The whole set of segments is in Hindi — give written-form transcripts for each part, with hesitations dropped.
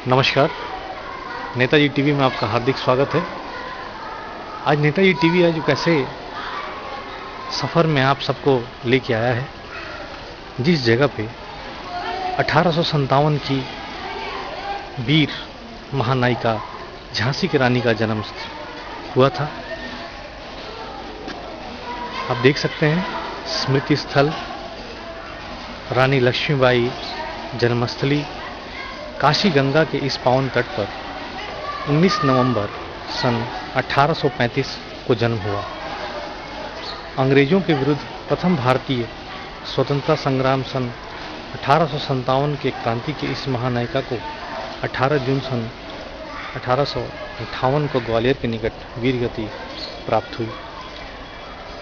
नमस्कार। नेताजी टीवी में आपका हार्दिक स्वागत है। आज नेताजी टीवी है जो कैसे सफ़र में आप सबको लेके आया है, जिस जगह पे 1857 की वीर महानायिका झांसी की रानी का जन्म हुआ था। आप देख सकते हैं स्मृति स्थल रानी लक्ष्मीबाई जन्मस्थली काशी गंगा के इस पावन तट पर 19 नवंबर सन 1835 को जन्म हुआ। अंग्रेजों के विरुद्ध प्रथम भारतीय स्वतंत्रता संग्राम सन 1857 के क्रांति की इस महानायिका को 18 जून सन 1858 को ग्वालियर के निकट वीर गति प्राप्त हुई।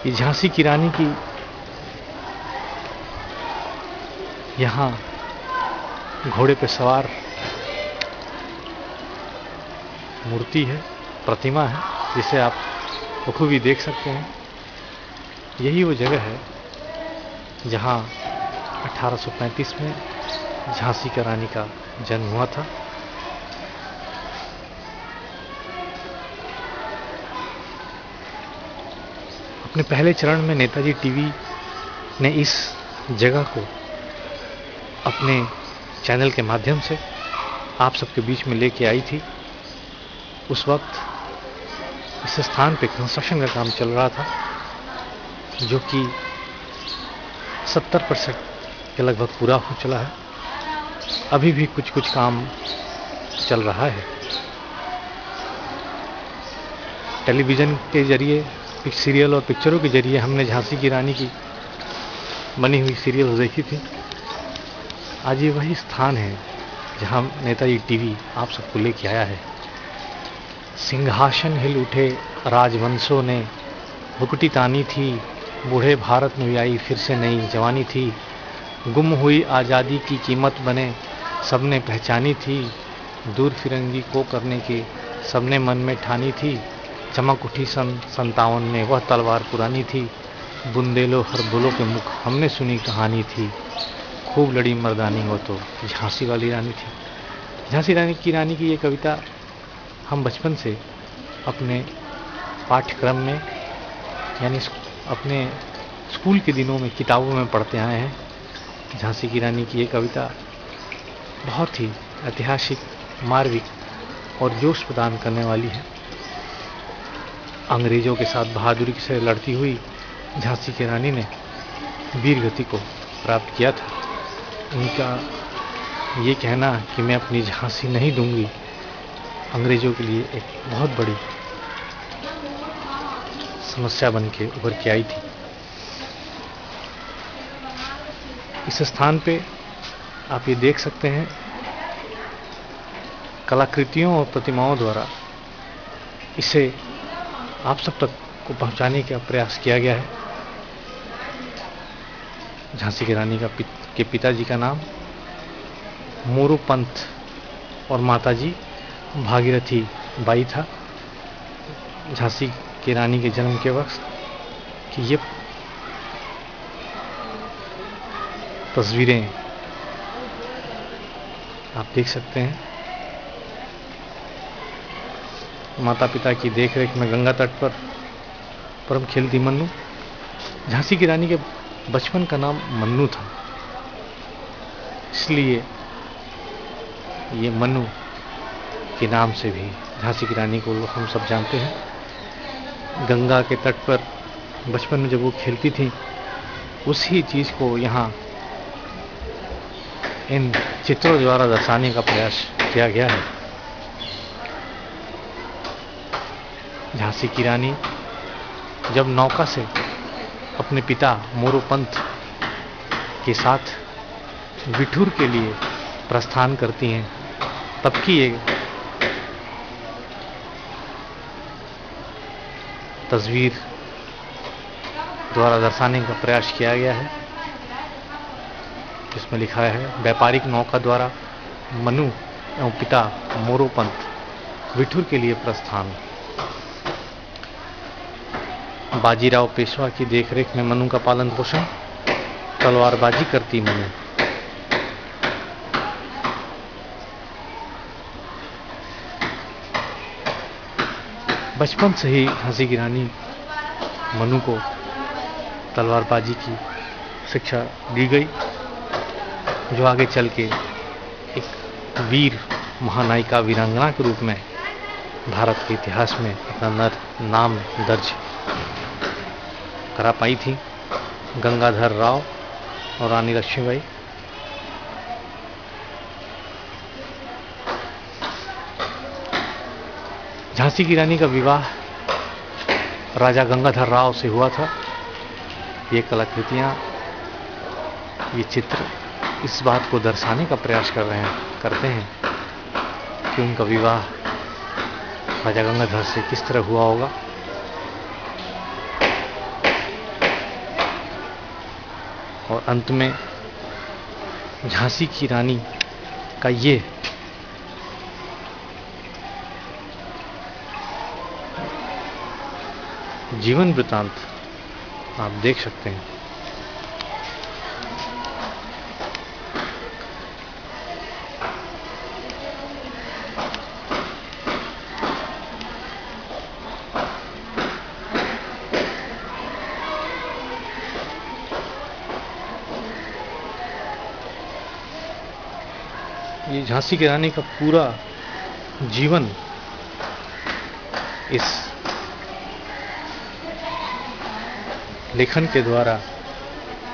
ये झांसी की रानी की यहाँ घोड़े पे सवार मूर्ति है, प्रतिमा है, जिसे आप बखूबी देख सकते हैं। यही वो जगह है जहाँ 1835 में झांसी की रानी का जन्म हुआ था। अपने पहले चरण में नेताजी टीवी ने इस जगह को अपने चैनल के माध्यम से आप सबके बीच में लेके आई थी। उस वक्त इस स्थान पे कंस्ट्रक्शन का काम चल रहा था, जो कि 70% के लगभग पूरा हो चला है। अभी भी कुछ कुछ काम चल रहा है। टेलीविज़न के जरिए, सीरियल और पिक्चरों के जरिए हमने झांसी की रानी की बनी हुई सीरियल देखी थी। आज ये वही स्थान है जहां नेताजी टीवी आप सबको लेके आया है। सिंहासन हिल उठे राजवंशों ने, बुकटी तानी थी, बूढ़े भारत में भी आई फिर से नई जवानी थी। गुम हुई आज़ादी की कीमत बने सबने पहचानी थी। दूर फिरंगी को करने की सबने मन में ठानी थी। चमक उठी सन 57 में वह तलवार पुरानी थी। बुंदेलो हर बुलों के मुख हमने सुनी कहानी थी। खूब लड़ी मर्दानी वो तो झांसी वाली रानी थी। झांसी रानी की ये कविता हम बचपन से अपने पाठ्यक्रम में, यानी अपने स्कूल के दिनों में किताबों में पढ़ते आए हैं। झांसी की रानी की ये कविता बहुत ही ऐतिहासिक, मार्मिक और जोश प्रदान करने वाली है। अंग्रेजों के साथ बहादुरी से लड़ती हुई झांसी की रानी ने वीर गति को प्राप्त किया था। उनका ये कहना कि मैं अपनी झांसी नहीं दूंगी, अंग्रेजों के लिए एक बहुत बड़ी समस्या बन के उभर के आई थी। इस स्थान पे आप ये देख सकते हैं कलाकृतियों और प्रतिमाओं द्वारा इसे आप सब तक को पहुंचाने का प्रयास किया गया है। झांसी की रानी के पिताजी का नाम मोरू पंत और माताजी भागीरथी बाई था। झांसी की रानी के जन्म के वक्त की ये तस्वीरें आप देख सकते हैं। माता पिता की देखरेख में गंगा तट पर परम खेलती मन्नू। झांसी की रानी के बचपन का नाम मन्नू था, इसलिए ये मन्नू के नाम से भी झांसी की रानी को हम सब जानते हैं। गंगा के तट पर बचपन में जब वो खेलती थी, उसी चीज़ को यहाँ इन चित्रों द्वारा दर्शाने का प्रयास किया गया है। झांसी की रानी जब नौका से अपने पिता मोरू पंत के साथ बिठूर के लिए प्रस्थान करती हैं, तब की ये तस्वीर द्वारा दर्शाने का प्रयास किया गया है। इसमें लिखा है, व्यापारिक नौका द्वारा मनु एवं पिता मोरू पंत बिठूर के लिए प्रस्थान। बाजीराव पेशवा की देखरेख में मनु का पालन पोषण, तलवारबाजी करती मनु। बचपन से ही झांसी की रानी मनु को तलवारबाजी की शिक्षा दी गई, जो आगे चल के एक वीर महानायिका वीरांगना के रूप में भारत के इतिहास में अपना नाम दर्ज करा पाई थी। गंगाधर राव और रानी लक्ष्मीबाई झांसी की रानी का विवाह राजा गंगाधर राव से हुआ था। ये कलाकृतियाँ, ये चित्र इस बात को दर्शाने का प्रयास करते हैं कि उनका विवाह राजा गंगाधर से किस तरह हुआ होगा। और अंत में झांसी की रानी का ये जीवन वृतांत आप देख सकते हैं। ये झांसी की रानी का पूरा जीवन इस लेखन के द्वारा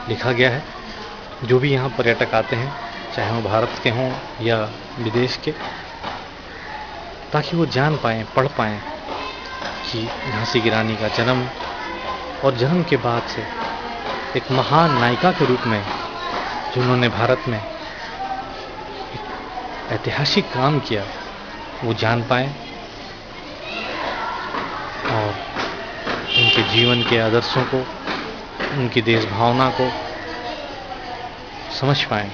लिखा गया है। जो भी यहाँ पर्यटक आते हैं, चाहे वो भारत के हों या विदेश के, ताकि वो जान पाएं, पढ़ पाएं कि झांसी की रानी का जन्म और जन्म के बाद से एक महान नायिका के रूप में जिन्होंने भारत में एक ऐतिहासिक काम किया, वो जान पाएं और उनके जीवन के आदर्शों को, उनकी देश भावना को समझ पाएं।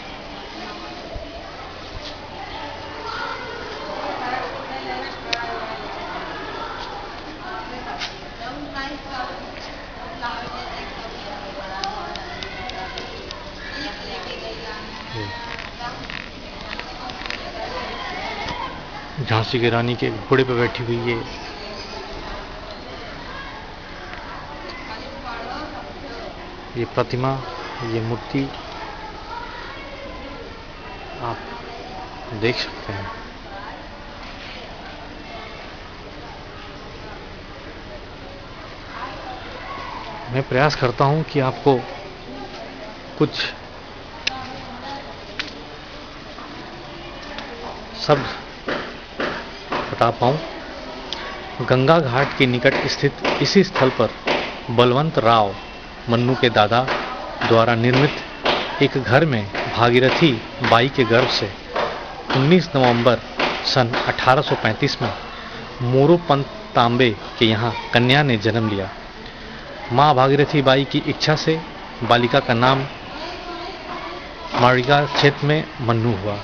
झांसी की रानी के घोड़े पर बैठी हुई ये प्रतिमा, ये मूर्ति आप देख सकते हैं। मैं प्रयास करता हूं कि आपको कुछ शब्द बता पाऊं। गंगा घाट के निकट स्थित इसी स्थल पर बलवंत राव मन्नू के दादा द्वारा निर्मित एक घर में भागीरथी बाई के गर्भ से 19 नवंबर सन 1835 में मोरोपंत तांबे के यहाँ कन्या ने जन्म लिया। माँ भागीरथी बाई की इच्छा से बालिका का नाम मारिका क्षेत्र में मन्नू हुआ।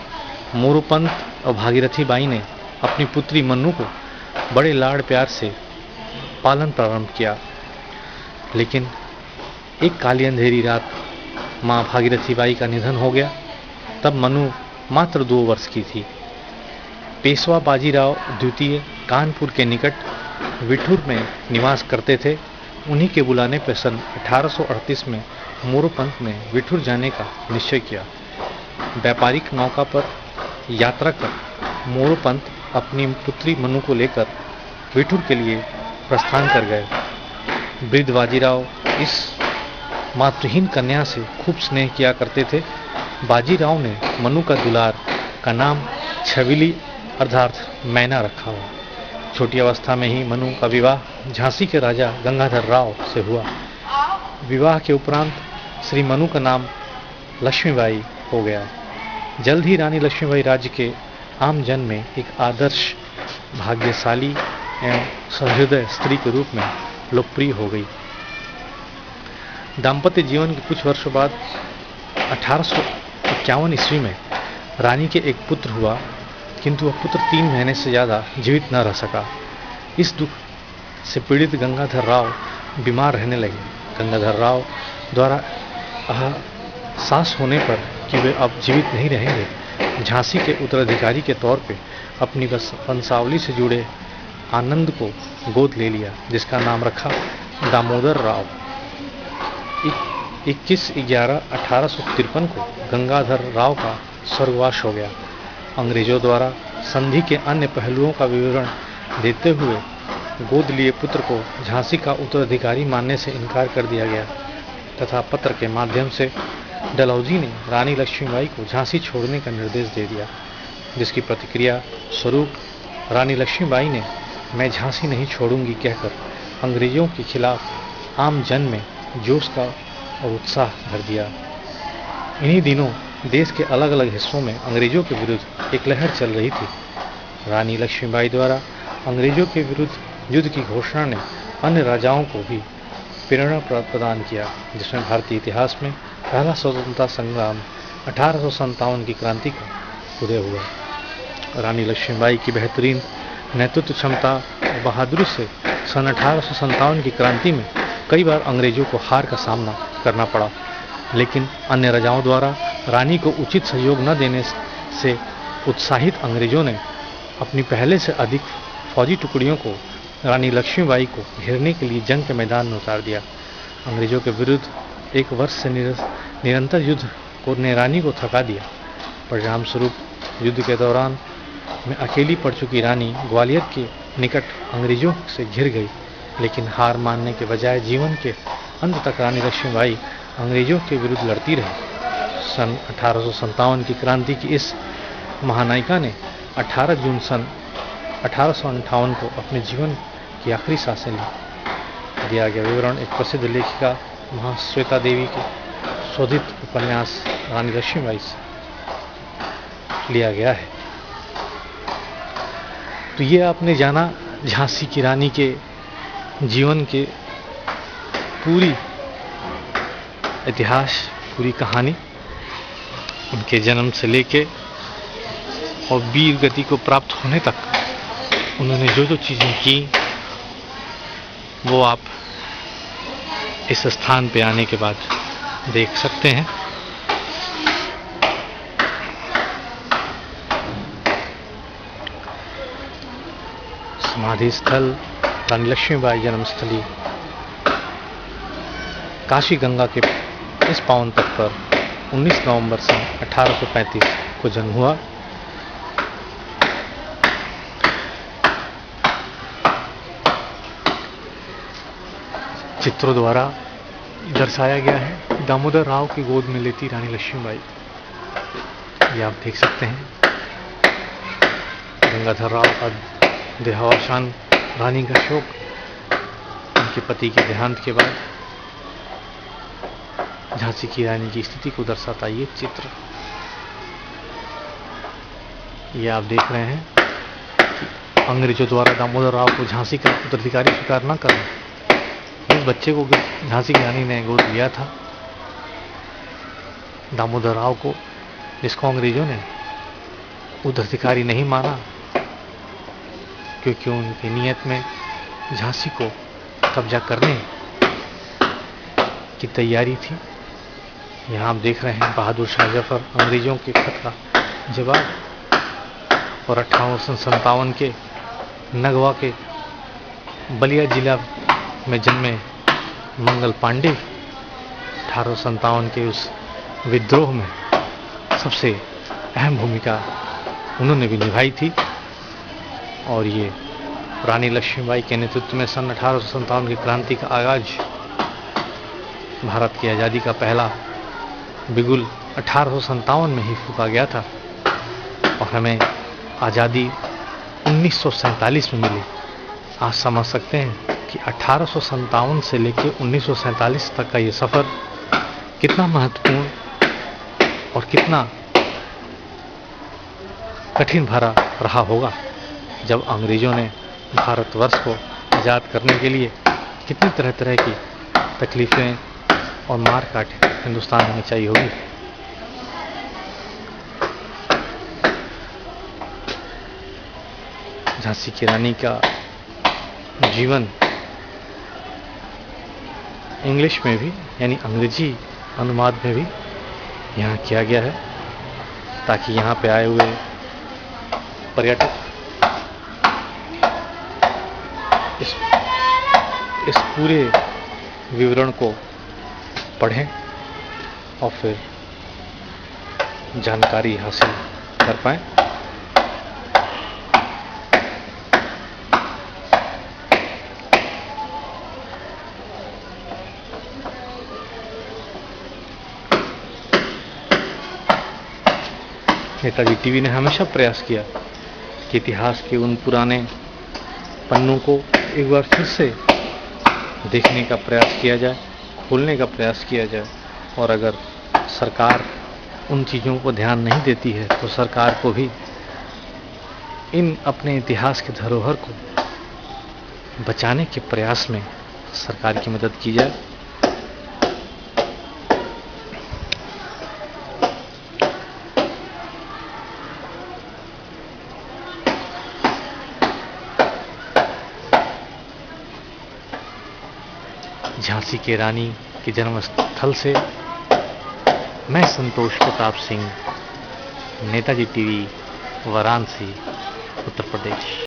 मोरोपंत और भागीरथी बाई ने अपनी पुत्री मन्नू को बड़े लाड़ प्यार से पालन प्रारंभ किया, लेकिन एक काली अंधेरी रात माँ भागीरथी बाई का निधन हो गया। तब मनु मात्र 2 वर्ष की थी। पेशवा बाजीराव द्वितीय कानपुर के निकट विठूर में निवास करते थे। उन्हीं के बुलाने पर सन 1838 में मोरोपंत ने विठूर जाने का निश्चय किया। व्यापारिक नौका पर यात्रा कर मोरोपंत अपनी पुत्री मनु को लेकर विठूर के लिए प्रस्थान कर गए। वृद्ध बाजीराव इस मातृहीन कन्या से खूब स्नेह किया करते थे। बाजीराव ने मनु का दुलार का नाम छविली अर्थात मैना रखा हुआ। छोटी अवस्था में ही मनु का विवाह झांसी के राजा गंगाधर राव से हुआ। विवाह के उपरांत श्री मनु का नाम लक्ष्मीबाई हो गया। जल्द ही रानी लक्ष्मीबाई राज्य के आम जन में एक आदर्श, भाग्यशाली एवं सहृदय स्त्री के रूप में लोकप्रिय हो गई। दाम्पत्य जीवन के कुछ वर्षों बाद 1851 ईस्वी में रानी के एक पुत्र हुआ, किंतु वह पुत्र 3 महीने से ज़्यादा जीवित न रह सका। इस दुख से पीड़ित गंगाधर राव बीमार रहने लगे। गंगाधर राव द्वारा एहसास होने पर कि वे अब जीवित नहीं रहेंगे, झांसी के उत्तराधिकारी के तौर पे अपनी वंशावली से जुड़े आनंद को गोद ले लिया, जिसका नाम रखा दामोदर राव। 21/11/1853 को गंगाधर राव का स्वर्गवास हो गया। अंग्रेजों द्वारा संधि के अन्य पहलुओं का विवरण देते हुए गोद लिए पुत्र को झांसी का उत्तराधिकारी मानने से इनकार कर दिया गया तथा पत्र के माध्यम से डलहौजी ने रानी लक्ष्मीबाई को झांसी छोड़ने का निर्देश दे दिया, जिसकी प्रतिक्रिया स्वरूप रानी लक्ष्मीबाई ने मैं झांसी नहीं छोड़ूंगी कहकर अंग्रेजों के खिलाफ आम जन में जोश का और उत्साह भर दिया। इन्हीं दिनों देश के अलग अलग हिस्सों में अंग्रेजों के विरुद्ध एक लहर चल रही थी। रानी लक्ष्मीबाई द्वारा अंग्रेजों के विरुद्ध युद्ध की घोषणा ने अन्य राजाओं को भी प्रेरणा प्रदान किया, जिसमें भारतीय इतिहास में पहला स्वतंत्रता संग्राम 1857 की क्रांति का उदय हुआ। रानी लक्ष्मीबाई की बेहतरीन नेतृत्व क्षमता और बहादुरी से सन 1857 की क्रांति में कई बार अंग्रेजों को हार का सामना करना पड़ा, लेकिन अन्य राजाओं द्वारा रानी को उचित सहयोग न देने से उत्साहित अंग्रेजों ने अपनी पहले से अधिक फौजी टुकड़ियों को रानी लक्ष्मीबाई को घेरने के लिए जंग के मैदान में उतार दिया। अंग्रेजों के विरुद्ध एक वर्ष से निरंतर युद्ध ने रानी को थका दिया। परिणाम स्वरूप युद्ध के दौरान में अकेली पड़ चुकी रानी ग्वालियर के निकट अंग्रेजों से घिर गई, लेकिन हार मानने के बजाय जीवन के अंत तक रानी लक्ष्मीबाई अंग्रेजों के विरुद्ध लड़ती रही। सन 1857 की क्रांति की इस महानायिका ने 18 जून सन 1858 को अपने जीवन की आखिरी सांसें ली। दिया गया विवरण एक प्रसिद्ध लेखिका महाश्वेता देवी के शोधित उपन्यास रानी लक्ष्मीबाई से लिया गया है। तो ये आपने जाना झांसी की रानी के जीवन के पूरी इतिहास, पूरी कहानी, उनके जन्म से लेके और वीर गति को प्राप्त होने तक उन्होंने जो जो चीज़ें की वो आप इस स्थान पे आने के बाद देख सकते हैं। समाधि स्थल रानी लक्ष्मीबाई जन्मस्थली काशी गंगा के इस पावन तट पर 19 नवंबर सन 1835 को जन्म हुआ। चित्रों द्वारा दर्शाया गया है दामोदर राव की गोद में लेती रानी लक्ष्मीबाई। ये आप देख सकते हैं। गंगाधर राव का देहावसान, रानी का शोक, उनके पति के देहांत के बाद झांसी की रानी की स्थिति को दर्शाता ये चित्र। ये आप देख रहे हैं कि अंग्रेजों द्वारा दामोदर राव को झांसी का उत्तराधिकारी स्वीकार न करना, जिस बच्चे को झांसी की रानी ने गोद लिया था दामोदर राव को, जिसको अंग्रेजों ने उत्तराधिकारी नहीं माना क्योंकि उनकी नीयत में झांसी को कब्जा करने की तैयारी थी। यहाँ आप देख रहे हैं बहादुर शाह जफर अंग्रेजों के खत का जवाब और 1857 के नगवा के बलिया जिला में जन्मे मंगल पांडे 1857 के उस विद्रोह में सबसे अहम भूमिका उन्होंने भी निभाई थी। और ये रानी लक्ष्मीबाई के नेतृत्व में सन 1857 की क्रांति का आगाज, भारत की आज़ादी का पहला बिगुल 1857 में ही फूंका गया था और हमें आज़ादी 1947 में मिली। आज समझ सकते हैं कि 1857 से लेकर 1947 तक का ये सफ़र कितना महत्वपूर्ण और कितना कठिन भरा रहा होगा, जब अंग्रेजों ने भारतवर्ष को आज़ाद करने के लिए कितनी तरह तरह की तकलीफ़ें और मार काट हिंदुस्तान में मचाई होगी। झांसी की रानी का जीवन इंग्लिश में भी यानी अंग्रेजी अनुवाद में भी यहाँ किया गया है, ताकि यहाँ पे आए हुए पर्यटक पूरे विवरण को पढ़ें और फिर जानकारी हासिल कर पाएं। नेताजी टीवी ने हमेशा प्रयास किया कि इतिहास के उन पुराने पन्नों को एक बार फिर से देखने का प्रयास किया जाए, खोलने का प्रयास किया जाए। और अगर सरकार उन चीज़ों को ध्यान नहीं देती है तो सरकार को भी इन अपने इतिहास के धरोहर को बचाने के प्रयास में सरकार की मदद की जाए। झांसी के रानी के जन्मस्थल से मैं संतोष प्रताप सिंह, नेताजी टीवी, वाराणसी, उत्तर प्रदेश।